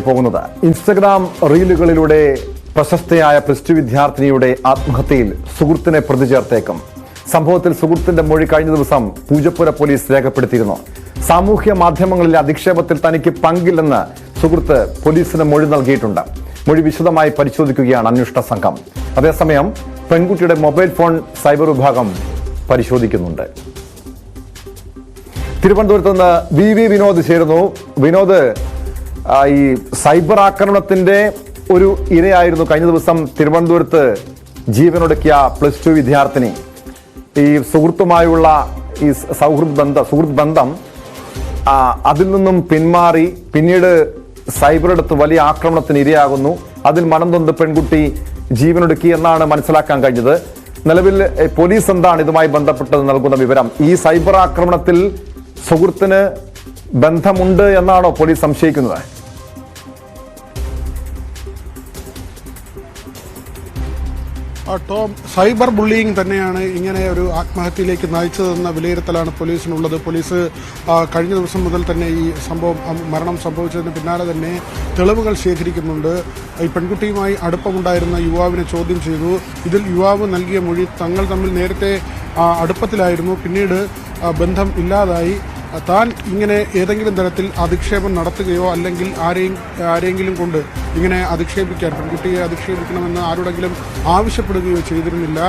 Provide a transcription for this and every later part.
പോകുന്നത് Instagram റീലുകളിലൂടെ പ്രശസ്തയായ plus two വിദ്യാർത്ഥിനിയുടെ ആത്മഹത്യയിൽ സുഹൃത്തിനെ പ്രതി ചേർത്തേക്കും. സംഭവത്തിൽ സുഹൃത്തിന്റെ മൊഴി കഴിഞ്ഞ ദിവസം പൂജപ്പുര പോലീസ് രേഖപ്പെടുത്തിയിരുന്നു. സാമൂഹ്യ മാധ്യമങ്ങളിലെ അധിക്ഷേപത്തിൽ തനിക്ക് പങ്കില്ലെന്ന് സുഹൃത്ത് പോലീസിന് മൊഴി നൽകിയിട്ടുണ്ട്. മൊഴി വിശദമായി പരിശോധിക്കുകയാണ് അന്വേഷണ സംഘം. അതേസമയം പെൺകുട്ടിയുടെ മൊബൈൽ ഫോൺ സൈബർ വിഭാഗം പരിശോധിക്കുന്നുണ്ട്. തിരുവനന്തപുരത്ത് നിന്ന് വി വിനോദ് ചേരുന്നു. വിനോദ്, ഈ സൈബർ ആക്രമണത്തിന്റെ ഒരു ഇരയായിരുന്നു കഴിഞ്ഞ ദിവസം തിരുവനന്തപുരത്ത് ജീവനൊടുക്കിയ പ്ലസ് ടു വിദ്യാർത്ഥിനി. ഈ സുഹൃത്തുമായുള്ള ഈ സുഹൃത്ത് ബന്ധം അതിൽ നിന്നും പിന്മാറി പിന്നീട് സൈബറെടുത്ത് വലിയ ആക്രമണത്തിന് ഇരയാകുന്നു. അതിൽ മനം നൊന്ത് പെൺകുട്ടി ജീവനൊടുക്കി എന്നാണ് മനസ്സിലാക്കാൻ കഴിഞ്ഞത്. നിലവിൽ പോലീസ് എന്താണ് ഇതുമായി ബന്ധപ്പെട്ട് നൽകുന്ന വിവരം? ഈ സൈബർ ആക്രമണത്തിൽ സുഹൃത്തിന് ബന്ധമുണ്ട് എന്നാണോ പോലീസ് സംശയിക്കുന്നത്? ടോം, സൈബർ ബുള്ളിയിങ് തന്നെയാണ് ഇങ്ങനെ ഒരു ആത്മഹത്യയിലേക്ക് നയിച്ചതെന്ന വിലയിരുത്തലാണ് പോലീസിനുള്ളത്. പോലീസ് കഴിഞ്ഞ ദിവസം മുതൽ തന്നെ ഈ മരണം സംഭവിച്ചതിന് പിന്നാലെ തന്നെ തെളിവുകൾ ശേഖരിക്കുന്നുണ്ട്. ഈ പെൺകുട്ടിയുമായി അടുപ്പമുണ്ടായിരുന്ന യുവാവിനെ ചോദ്യം ചെയ്തു. ഇതിൽ യുവാവ് നൽകിയ മൊഴി തങ്ങൾ തമ്മിൽ നേരത്തെ അടുപ്പത്തിലായിരുന്നു, പിന്നീട് ബന്ധം ഇല്ലാതായി. താൻ ഇങ്ങനെ ഏതെങ്കിലും തരത്തിൽ അധിക്ഷേപം നടത്തുകയോ അല്ലെങ്കിൽ ആരെങ്കിലും കൊണ്ട് ഇങ്ങനെ അധിക്ഷേപിക്കാൻ, പെൺകുട്ടിയെ അധിക്ഷേപിക്കണമെന്ന് ആരോടെങ്കിലും ആവശ്യപ്പെടുകയോ ചെയ്തിരുന്നില്ല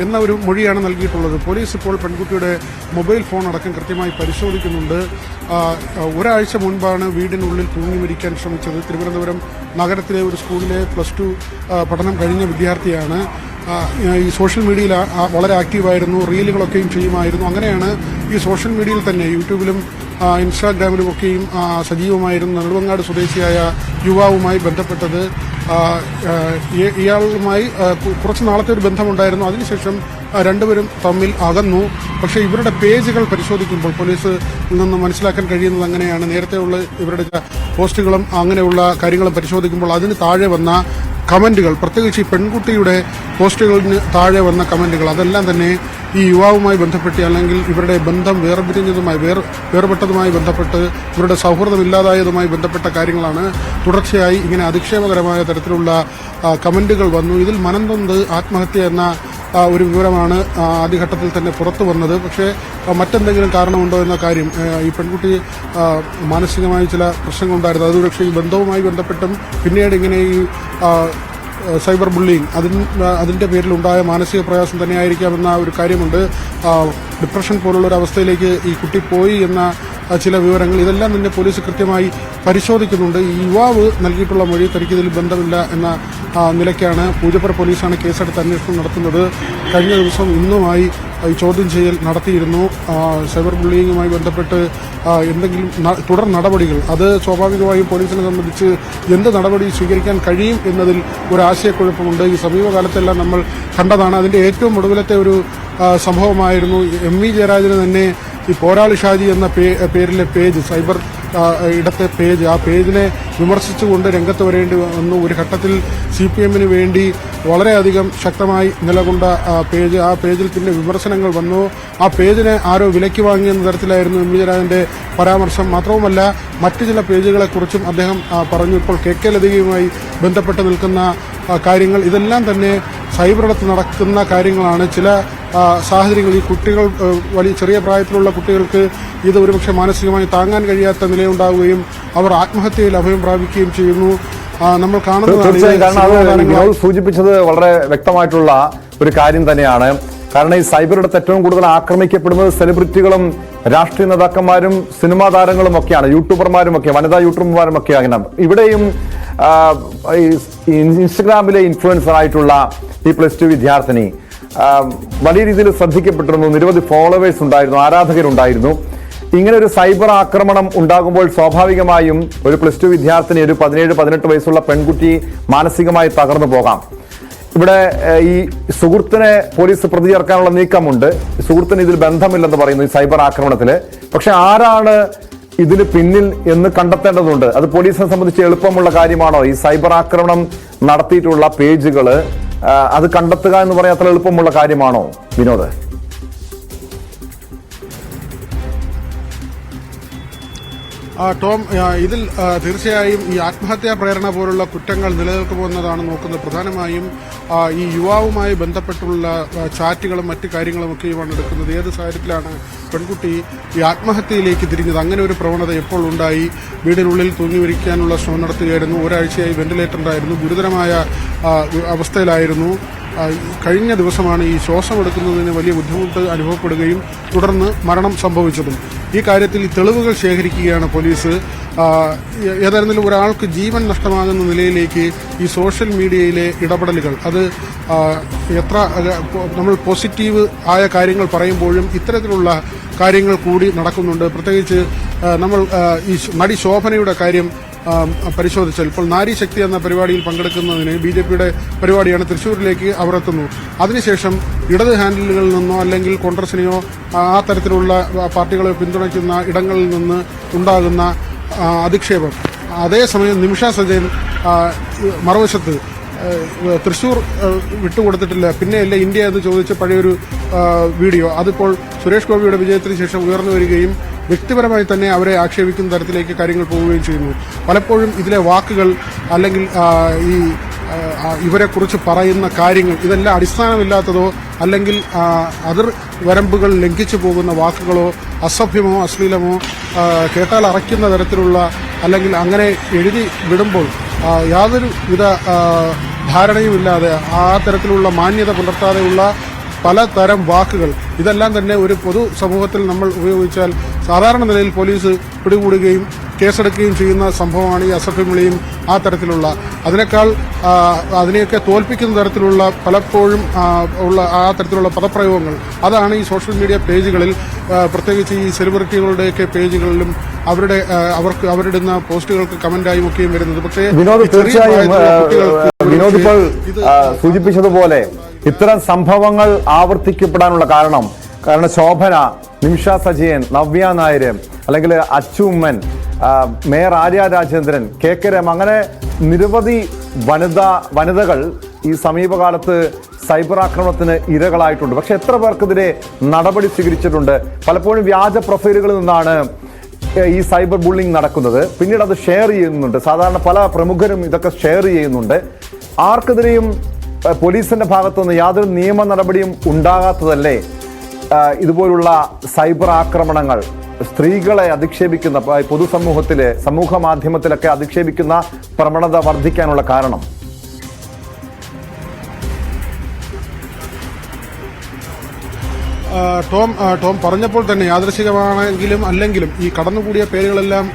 എന്ന ഒരു മൊഴിയാണ് നൽകിയിട്ടുള്ളത്. പോലീസ് ഇപ്പോൾ പെൺകുട്ടിയുടെ മൊബൈൽ ഫോൺ അടക്കം കൃത്യമായി പരിശോധിക്കുന്നുണ്ട്. ഒരാഴ്ച മുൻപാണ് വീടിനുള്ളിൽ തൂങ്ങി മരിക്കാൻ ശ്രമിച്ചത്. തിരുവനന്തപുരം നഗരത്തിലെ ഒരു സ്കൂളിലെ പ്ലസ് ടു പഠനം കഴിഞ്ഞ വിദ്യാർത്ഥിയാണ്. ഈ സോഷ്യൽ മീഡിയയിൽ വളരെ ആക്റ്റീവായിരുന്നു, റീലുകളൊക്കെയും ചെയ്യുമായിരുന്നു. അങ്ങനെയാണ് ഈ സോഷ്യൽ മീഡിയയിൽ തന്നെ യൂട്യൂബിലും ഇൻസ്റ്റാഗ്രാമിലുമൊക്കെയും സജീവമായിരുന്നു. നെടുമങ്ങാട് സ്വദേശിയായ യുവാവുമായി ബന്ധപ്പെട്ടത്. ഇയാളുമായി കുറച്ച് നാളത്തെ ഒരു ബന്ധമുണ്ടായിരുന്നു. അതിനുശേഷം രണ്ടുപേരും തമ്മിൽ അകന്നു. പക്ഷേ ഇവരുടെ പേജുകൾ പരിശോധിക്കുമ്പോൾ പോലീസിൽ നിന്ന് മനസ്സിലാക്കാൻ കഴിയുന്നത് അങ്ങനെയാണ്. നേരത്തെയുള്ള ഇവരുടെ പോസ്റ്റുകളും അങ്ങനെയുള്ള കാര്യങ്ങളും പരിശോധിക്കുമ്പോൾ അതിന് താഴെ വന്ന കമന്റുകൾ, പ്രത്യേകിച്ച് ഈ പെൺകുട്ടിയുടെ പോസ്റ്റുകളിന് താഴെ വന്ന കമന്റുകൾ, അതെല്ലാം തന്നെ ഈ യുവാവുമായി ബന്ധപ്പെട്ട് അല്ലെങ്കിൽ ഇവരുടെ ബന്ധം വേർപെട്ടതുമായി ബന്ധപ്പെട്ട് ഇവരുടെ സൗഹൃദമില്ലാതായതുമായി ബന്ധപ്പെട്ട കാര്യങ്ങളാണ്. തുടർച്ചയായി ഇങ്ങനെ അധിക്ഷേപകരമായ തരത്തിലുള്ള കമന്റുകൾ വന്നു. ഇതിൽ മനം നൊന്ത് ആത്മഹത്യ എന്ന ഒരു വിവരമാണ് ആദ്യഘട്ടത്തിൽ തന്നെ പുറത്തു വന്നത്. പക്ഷേ മറ്റെന്തെങ്കിലും കാരണമുണ്ടോ എന്ന കാര്യം, ഈ പെൺകുട്ടി മാനസികമായി ചില പ്രശ്നങ്ങളുണ്ടായിരുന്നു. അത് പക്ഷേ ഈ ബന്ധവുമായി ബന്ധപ്പെട്ടും പിന്നീട് ഇങ്ങനെ ഈ സൈബർ ബുള്ളിയിങ് അതിൻ്റെ പേരിലുണ്ടായ മാനസിക പ്രയാസം തന്നെയായിരിക്കാമെന്ന ഒരു കാര്യമുണ്ട്. ഡിപ്രഷൻ പോലുള്ളൊരു അവസ്ഥയിലേക്ക് ഈ കുട്ടി പോയി എന്ന ചില വിവരങ്ങൾ, ഇതെല്ലാം തന്നെ പോലീസ് കൃത്യമായി പരിശോധിക്കുന്നുണ്ട്. ഈ യുവാവ് നൽകിയിട്ടുള്ള മൊഴി തനിക്ക് ഇതിൽ ബന്ധമില്ല എന്ന നിലയ്ക്കാണ് പൂജപ്പുര പോലീസാണ് കേസെടുത്ത് അന്വേഷണം നടത്തുന്നത്. കഴിഞ്ഞ ദിവസം ഇന്നുമായി ഈ ചോദ്യം ചെയ്യൽ നടത്തിയിരുന്നു. സൈബർ ബുള്ളിയിങ്ങുമായി ബന്ധപ്പെട്ട് എന്തെങ്കിലും തുടർ നടപടികൾ, അത് സ്വാഭാവികമായും പോലീസിനെ സംബന്ധിച്ച് എന്ത് നടപടി സ്വീകരിക്കാൻ കഴിയും എന്നതിൽ ഒരു ആശയക്കുഴപ്പമുണ്ട്. ഈ സമീപകാലത്തെല്ലാം നമ്മൾ കണ്ടതാണ്. അതിൻ്റെ ഏറ്റവും ഒടുവിലത്തെ ഒരു സംഭവമായിരുന്നു എം വി ജയരാജന് തന്നെ ഈ പോരാളി ഷാജി എന്ന പേരിലെ പേജ്, സൈബർ ഇടത്തെ പേജ്, ആ പേജിനെ വിമർശിച്ചുകൊണ്ട് രംഗത്ത് വരേണ്ടി വന്നു. ഒരു ഘട്ടത്തിൽ CPM-ന് വേണ്ടി വളരെയധികം ശക്തമായി നിലകൊണ്ട പേജ്, ആ പേജിൽ പിന്നെ വിമർശനങ്ങൾ വന്നു. ആ പേജിനെ ആരോ വിലയ്ക്ക് വാങ്ങിയെന്ന തരത്തിലായിരുന്നു എം വി ജയരാജന്റെ പരാമർശം. മാത്രവുമല്ല മറ്റു ചില പേജുകളെക്കുറിച്ചും അദ്ദേഹം പറഞ്ഞു. ഇപ്പോൾ KK ലതികയുമായി ബന്ധപ്പെട്ട് നിൽക്കുന്ന കാര്യങ്ങൾ, ഇതെല്ലാം തന്നെ സൈബറിടത്ത് നടക്കുന്ന കാര്യങ്ങളാണ്. ചില സാഹചര്യങ്ങൾ ഈ കുട്ടികൾ, വലിയ ചെറിയ പ്രായത്തിലുള്ള കുട്ടികൾക്ക് ഇത് ഒരുപക്ഷെ മാനസികമായി താങ്ങാൻ കഴിയാത്ത നിലയുണ്ടാവുകയും അവർ ആത്മഹത്യയിൽ അഭയം പ്രാപിക്കുകയും ചെയ്യുന്നു. നമ്മൾ കാണുന്നത് സൂചിപ്പിച്ചത് വളരെ വ്യക്തമായിട്ടുള്ള ഒരു കാര്യം തന്നെയാണ്. കാരണം ഈ സൈബറിടത്ത് ഏറ്റവും കൂടുതൽ ആക്രമിക്കപ്പെടുന്നത് സെലിബ്രിറ്റികളും രാഷ്ട്രീയ നേതാക്കന്മാരും സിനിമാ താരങ്ങളും ഒക്കെയാണ്, യൂട്യൂബർമാരും ഒക്കെ, വനിതാ യൂട്യൂബർമാരും ഒക്കെ. അങ്ങനെ ഇവിടെയും ഇൻസ്റ്റഗ്രാമിലെ ഇൻഫ്ലുവൻസർ ആയിട്ടുള്ള ഈ പ്ലസ് ടു വിദ്യാർത്ഥിനി വലിയ രീതിയിൽ ശ്രദ്ധിക്കപ്പെട്ടിരുന്നു. നിരവധി ഫോളോവേഴ്സ് ഉണ്ടായിരുന്നു, ആരാധകരുണ്ടായിരുന്നു. ഇങ്ങനെ ഒരു സൈബർ ആക്രമണം ഉണ്ടാകുമ്പോൾ സ്വാഭാവികമായും ഒരു പ്ലസ് ടു വിദ്യാർത്ഥിനി, ഒരു 17-18 വയസ്സുള്ള പെൺകുട്ടി മാനസികമായി തകർന്നു പോകാം. ഇവിടെ ഈ സുഹൃത്തിനെ പോലീസ് പ്രതി ചേർക്കാനുള്ള നീക്കമുണ്ട്. സുഹൃത്തിന് ഇതിൽ ബന്ധമില്ലെന്ന് പറയുന്നു ഈ സൈബർ ആക്രമണത്തിൽ. പക്ഷെ ആരാണ് ഇതിന് പിന്നിൽ എന്ന് കണ്ടെത്തേണ്ടതുണ്ട്. അത് പോലീസിനെ സംബന്ധിച്ച് എളുപ്പമുള്ള കാര്യമാണോ? ഈ സൈബർ ആക്രമണം നടത്തിയിട്ടുള്ള പേജുകൾ അത് കണ്ടെത്തുക എന്ന് പറയാൻ അത്ര എളുപ്പമുള്ള കാര്യമാണോ വിനോദ്? ടോം, ഇതിൽ തീർച്ചയായും ഈ ആത്മഹത്യാ പ്രേരണ പോലുള്ള കുറ്റങ്ങൾ നിലനിൽക്കുമെന്നതാണ് നോക്കുന്നത്. പ്രധാനമായും ഈ യുവാവുമായി ബന്ധപ്പെട്ടുള്ള ചാറ്റുകളും മറ്റു കാര്യങ്ങളുമൊക്കെയുമാണ് എടുക്കുന്നത്. ഏത് സാഹചര്യത്തിലാണ് പെൺകുട്ടി ഈ ആത്മഹത്യയിലേക്ക് തിരിഞ്ഞത്? അങ്ങനെ ഒരു പ്രവണത എപ്പോൾ ഉണ്ടായി? വീടിനുള്ളിൽ തൂങ്ങിമരിക്കാനുള്ള ശ്രമം നടത്തുകയായിരുന്നു. ഒരാഴ്ചയായി വെന്റിലേറ്ററിലായിരുന്നു. ഗുരുതരമായ അവസ്ഥയിലായിരുന്നു. കഴിഞ്ഞ ദിവസമാണ് ഈ ശ്വാസമെടുക്കുന്നതിന് വലിയ ബുദ്ധിമുട്ട് അനുഭവപ്പെടുകയും തുടർന്ന് മരണം സംഭവിച്ചതും. ഈ കാര്യത്തിൽ തെളിവുകൾ ശേഖരിക്കുകയാണ് പോലീസ്. ഏതായിരുന്നാലും ഒരാൾക്ക് ജീവൻ നഷ്ടമാകുന്ന നിലയിലേക്ക് ഈ സോഷ്യൽ മീഡിയയിലെ ഇടപെടലുകൾ, അത് എത്ര നമ്മൾ പോസിറ്റീവ് ആയ കാര്യങ്ങൾ പറയുമ്പോഴും ഇത്തരത്തിലുള്ള കാര്യങ്ങൾ കൂടി നടക്കുന്നുണ്ട്. പ്രത്യേകിച്ച് നമ്മൾ ഈ നടി ശോഭനയുടെ കാര്യം പരിശോധിച്ചാൽ ഇപ്പോൾ നാരീശക്തി എന്ന പരിപാടിയിൽ പങ്കെടുക്കുന്നതിന് BJPയുടെ പരിപാടിയാണ്, തൃശ്ശൂരിലേക്ക് അവർ എത്തുന്നു. അതിനുശേഷം ഇടത് ഹാൻഡിലുകളിൽ നിന്നോ അല്ലെങ്കിൽ കോൺഗ്രസിനെയോ ആ തരത്തിലുള്ള പാർട്ടികളെ പിന്തുണയ്ക്കുന്ന ഇടങ്ങളിൽ നിന്ന് ഉണ്ടാകുന്ന അധിക്ഷേപം. അതേസമയം നിമിഷ സജയൻ മറുവശത്ത് തൃശൂർ വിട്ടുകൊടുത്തിട്ടില്ല, പിന്നെയല്ല ഇന്ത്യ എന്ന് ചോദിച്ച് പഴയൊരു വീഡിയോ, അതിപ്പോൾ സുരേഷ് ഗോപിയുടെ വിജയത്തിന് ശേഷം ഉയർന്നു വരികയും വ്യക്തിപരമായി തന്നെ അവരെ ആക്ഷേപിക്കുന്ന തരത്തിലേക്ക് കാര്യങ്ങൾ പോവുകയും ചെയ്യുന്നു. പലപ്പോഴും ഇതിലെ വാക്കുകൾ അല്ലെങ്കിൽ ഈ ഇവരെക്കുറിച്ച് പറയുന്ന കാര്യങ്ങൾ ഇതെല്ലാം അടിസ്ഥാനമില്ലാത്തതോ അല്ലെങ്കിൽ അതിർ വരമ്പുകൾ ലംഘിച്ചു പോകുന്ന വാക്കുകളോ അസഭ്യമോ അശ്ലീലമോ കേട്ടാൽ അറയ്ക്കുന്ന തരത്തിലുള്ള അല്ലെങ്കിൽ അങ്ങനെ എഴുതി വിടുമ്പോൾ യാതൊരു വിധ ധാരണയുമില്ലാതെ ആ തരത്തിലുള്ള മാന്യത പുലർത്താതെയുള്ള പലതരം വാക്കുകൾ, ഇതെല്ലാം തന്നെ ഒരു പൊതു സമൂഹത്തിൽ നമ്മൾ ഉപയോഗിച്ചാൽ സാധാരണ നിലയിൽ പോലീസ് പിടികൂടുകയും കേസെടുക്കുകയും ചെയ്യുന്ന സംഭവമാണ് ഈ അസഭ്യവിളിയും ആ തരത്തിലുള്ള അതിനേക്കാൾ അതിനെയൊക്കെ തോൽപ്പിക്കുന്ന തരത്തിലുള്ള പലപ്പോഴും ഉള്ള ആ തരത്തിലുള്ള പദപ്രയോഗങ്ങൾ. അതാണ് ഈ സോഷ്യൽ മീഡിയ പേജുകളിൽ, പ്രത്യേകിച്ച് ഈ സെലിബ്രിറ്റികളുടെയൊക്കെ പേജുകളിലും അവരിടുന്ന പോസ്റ്റുകൾക്ക് കമന്റായും ഒക്കെയും വരുന്നത്. പക്ഷേ വിനോദ് ഇപ്പോൾ സൂചിപ്പിച്ചതുപോലെ ഇത്തരം സംഭവങ്ങൾ ആവർത്തിക്കപ്പെടാനുള്ള കാരണം ശോഭന, നിമിഷ സജയൻ, നവ്യ നായർ, അല്ലെങ്കിൽ അച്ചുമ്മൻ, മേയർ ആര്യ രാജേന്ദ്രൻ, KK രമ, അങ്ങനെ നിരവധി വനിതകൾ ഈ സമീപകാലത്ത് സൈബർ ആക്രമണത്തിന് ഇരകളായിട്ടുണ്ട്. പക്ഷെ എത്ര പേർക്കെതിരെ നടപടി സ്വീകരിച്ചിട്ടുണ്ട്? പലപ്പോഴും വ്യാജ പ്രൊഫൈലുകളിൽ നിന്നാണ് ഈ സൈബർ ബുള്ളിംഗ് നടക്കുന്നത്. പിന്നീട് അത് ഷെയർ ചെയ്യുന്നുണ്ട്. സാധാരണ പല പ്രമുഖരും ഇതൊക്കെ ഷെയർ ചെയ്യുന്നുണ്ട്. ആർക്കെതിരെയും പോലീസിന്റെ ഭാഗത്തുനിന്ന് യാതൊരു നിയമ നടപടിയും ഉണ്ടാകാത്തതല്ലേ ഇതുപോലുള്ള സൈബർ ആക്രമണങ്ങൾ? സ്ത്രീകളെ അധിക്ഷേപിക്കുന്ന, പൊതുസമൂഹത്തിലെ സമൂഹ മാധ്യമത്തിലൊക്കെ അധിക്ഷേപിക്കുന്ന പ്രവണത വർദ്ധിക്കാനുള്ള കാരണം? ടോം പറഞ്ഞപ്പോൾ തന്നെ യാദൃശികമാണെങ്കിലും അല്ലെങ്കിലും ഈ കടന്നുകൂടിയ പേരുകളെല്ലാം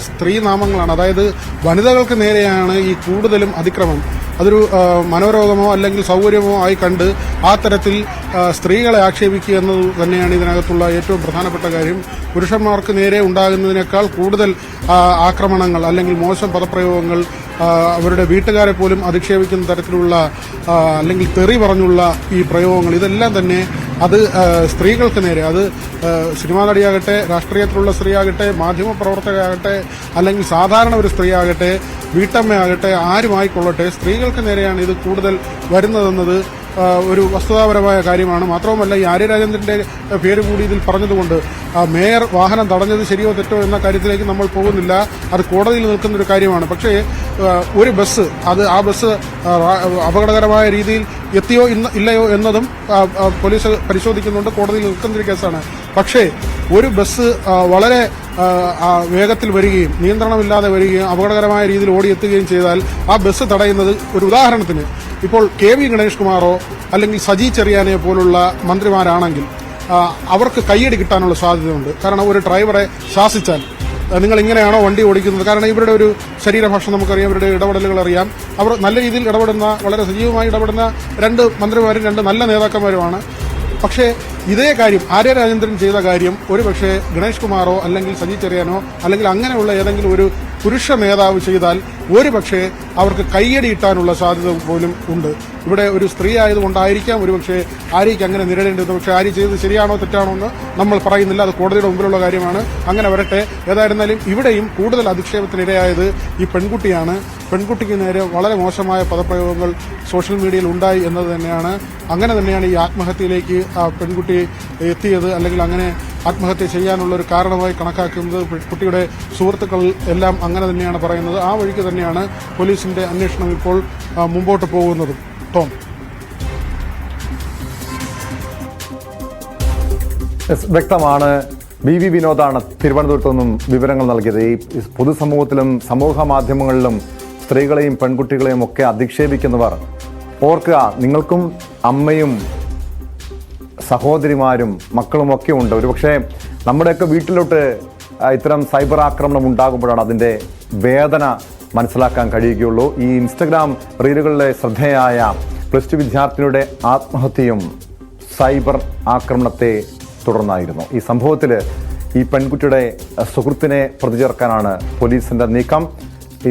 സ്ത്രീ നാമങ്ങളാണ്. അതായത് വനിതകൾക്ക് നേരെയാണ് ഈ കൂടുതലും അതിക്രമം. അതൊരു മനോരോഗമോ അല്ലെങ്കിൽ സൗകര്യമോ ആയി കണ്ട് ആ തരത്തിൽ സ്ത്രീകളെ ആക്ഷേപിക്കുക എന്നത് തന്നെയാണ് ഇതിനകത്തുള്ള ഏറ്റവും പ്രധാനപ്പെട്ട കാര്യം. പുരുഷന്മാർക്ക് നേരെ ഉണ്ടാകുന്നതിനേക്കാൾ കൂടുതൽ ആക്രമണങ്ങൾ അല്ലെങ്കിൽ മോശം പദപ്രയോഗങ്ങൾ, അവരുടെ വീട്ടുകാരെ പോലും അധിക്ഷേപിക്കുന്ന തരത്തിലുള്ള അല്ലെങ്കിൽ തെറി പറഞ്ഞുള്ള ഈ പ്രയോഗങ്ങൾ, ഇതെല്ലാം തന്നെ അത് സ്ത്രീകൾക്ക് നേരെ, അത് സിനിമാ നടിയാകട്ടെ, രാഷ്ട്രീയത്തിലുള്ള സ്ത്രീയാകട്ടെ, മാധ്യമപ്രവർത്തകയാകട്ടെ, അല്ലെങ്കിൽ സാധാരണ ഒരു സ്ത്രീയാകട്ടെ, വീട്ടമ്മയാകട്ടെ, ആരുമായിക്കൊള്ളട്ടെ, സ്ത്രീകൾക്ക് നേരെയാണ് ഇത് കൂടുതൽ വരുന്നതെന്നത് ഒരു വസ്തുതാപരമായ കാര്യമാണ്. മാത്രവുമല്ല, ഈ ആര്യ രാജേന്ദ്രന്റെ പേര് കൂടി ഇതിൽ പറഞ്ഞതുകൊണ്ട് മേയർ വാഹനം തടഞ്ഞത് ശരിയോ തെറ്റോ എന്ന കാര്യത്തിലേക്ക് നമ്മൾ പോകുന്നില്ല. അത് കോടതിയിൽ നിൽക്കുന്ന ഒരു കാര്യമാണ്. പക്ഷേ ഒരു ബസ്, ആ ബസ് അപകടകരമായ രീതിയിൽ എത്തിയോ ഇല്ലയോ എന്നതും പോലീസ് പരിശോധിക്കുന്നുണ്ട്. കോടതിയിൽ നിൽക്കുന്നൊരു കേസാണ്. പക്ഷേ ഒരു ബസ് വളരെ വേഗത്തിൽ വരികയും നിയന്ത്രണമില്ലാതെ വരികയും അപകടകരമായ രീതിയിൽ ഓടിയെത്തുകയും ചെയ്താൽ ആ ബസ് തടയുന്നത്, ഒരു ഉദാഹരണത്തിന് ഇപ്പോൾ KV ഗണേഷ് കുമാറോ അല്ലെങ്കിൽ സജി ചെറിയാനെ പോലുള്ള മന്ത്രിമാരാണെങ്കിൽ അവർക്ക് കയ്യടി കിട്ടാനുള്ള സാധ്യതയുണ്ട്. കാരണം ഒരു ഡ്രൈവറെ ശാസിച്ചാൽ നിങ്ങൾ ഇങ്ങനെയാണോ വണ്ടി ഓടിക്കുന്നത്? കാരണം ഇവരുടെ ഒരു ശരീരഭാഷ നമുക്കറിയാം, ഇവരുടെ ഇടപെടലുകൾ അറിയാം. അവർ നല്ല രീതിയിൽ ഇടപെടുന്ന, വളരെ സജീവമായി ഇടപെടുന്ന രണ്ട് മന്ത്രിമാരും രണ്ട് നല്ല നേതാക്കന്മാരുമാണ്. പക്ഷേ ഇതേ കാര്യം ആര്യ രാജേന്ദ്രൻ ചെയ്ത കാര്യം ഒരുപക്ഷെ ഗണേഷ് കുമാറോ അല്ലെങ്കിൽ സജി ചെറിയാനോ അല്ലെങ്കിൽ അങ്ങനെയുള്ള ഏതെങ്കിലും ഒരു പുരുഷ നേതാവ് ചെയ്താൽ ഒരുപക്ഷെ അവർക്ക് കയ്യടിയിട്ടാനുള്ള സാധ്യത പോലും ഉണ്ട്. ഇവിടെ ഒരു സ്ത്രീ ആയതുകൊണ്ടായിരിക്കാം ഒരുപക്ഷെ ആര്യയ്ക്ക് അങ്ങനെ നേരിടേണ്ടത്. പക്ഷേ ആര്യ ചെയ്തത് ശരിയാണോ തെറ്റാണോ എന്ന് നമ്മൾ പറയുന്നില്ല, അത് കോടതിയുടെ മുമ്പിലുള്ള കാര്യമാണ്. അങ്ങനെ വരട്ടെ. ഏതായിരുന്നാലും ഇവിടെയും കൂടുതൽ അധിക്ഷേപത്തിനിരയായത് ഈ പെൺകുട്ടിയാണ്. പെൺകുട്ടിക്ക് നേരെ വളരെ മോശമായ പദപ്രയോഗങ്ങൾ സോഷ്യൽ മീഡിയയിൽ ഉണ്ടായി എന്നത് തന്നെയാണ്. അങ്ങനെ തന്നെയാണ് ഈ ആത്മഹത്യയിലേക്ക് ആ പെൺകുട്ടി എത്തിയത്, അല്ലെങ്കിൽ അങ്ങനെ ആത്മഹത്യ ചെയ്യാനുള്ള ഒരു കാരണമായി കണക്കാക്കുന്നത്. കുട്ടിയുടെ സുഹൃത്തുക്കൾ എല്ലാം അങ്ങനെ തന്നെയാണ് പറയുന്നത്. ആ വഴിക്ക് തന്നെയാണ് പോലീസിന്റെ അന്വേഷണം ഇപ്പോൾ മുമ്പോട്ട് പോകുന്നതും. ടോം, വ്യക്തമാണ്. വി വിനോദാണ് തിരുവനന്തപുരത്തു നിന്നും വിവരങ്ങൾ നൽകിയത്. ഈ പൊതുസമൂഹത്തിലും സമൂഹ മാധ്യമങ്ങളിലും സ്ത്രീകളെയും പെൺകുട്ടികളെയും ഒക്കെ അധിക്ഷേപിക്കുന്നവർ ഓർക്കുക, നിങ്ങൾക്കും അമ്മയും സഹോദരിമാരും മക്കളും ഒക്കെ ഉണ്ട്. ഒരുപക്ഷെ നമ്മുടെയൊക്കെ വീട്ടിലോട്ട് ഇത്തരം സൈബർ ആക്രമണം ഉണ്ടാകുമ്പോഴാണ് അതിൻ്റെ വേദന മനസ്സിലാക്കാൻ കഴിയുകയുള്ളൂ. ഈ ഇൻസ്റ്റഗ്രാം റീലുകളിലെ ശ്രദ്ധേയായ +2 വിദ്യാർത്ഥിനിയുടെ ആത്മഹത്യയും സൈബർ ആക്രമണത്തെ തുടർന്നായിരുന്നു. ഈ സംഭവത്തിൽ ഈ പെൺകുട്ടിയുടെ സുഹൃത്തിനെ പ്രതി ചേർക്കാനാണ് പോലീസിന്റെ നീക്കം.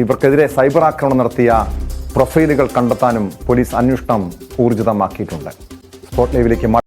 ഇവർക്കെതിരെ സൈബർ ആക്രമണം നടത്തിയ പ്രൊഫൈലുകൾ കണ്ടെത്താനും പോലീസ് അന്വേഷണം ഊർജിതമാക്കിയിട്ടുണ്ട്. സ്പോട്ട് ലൈവിലേക്ക്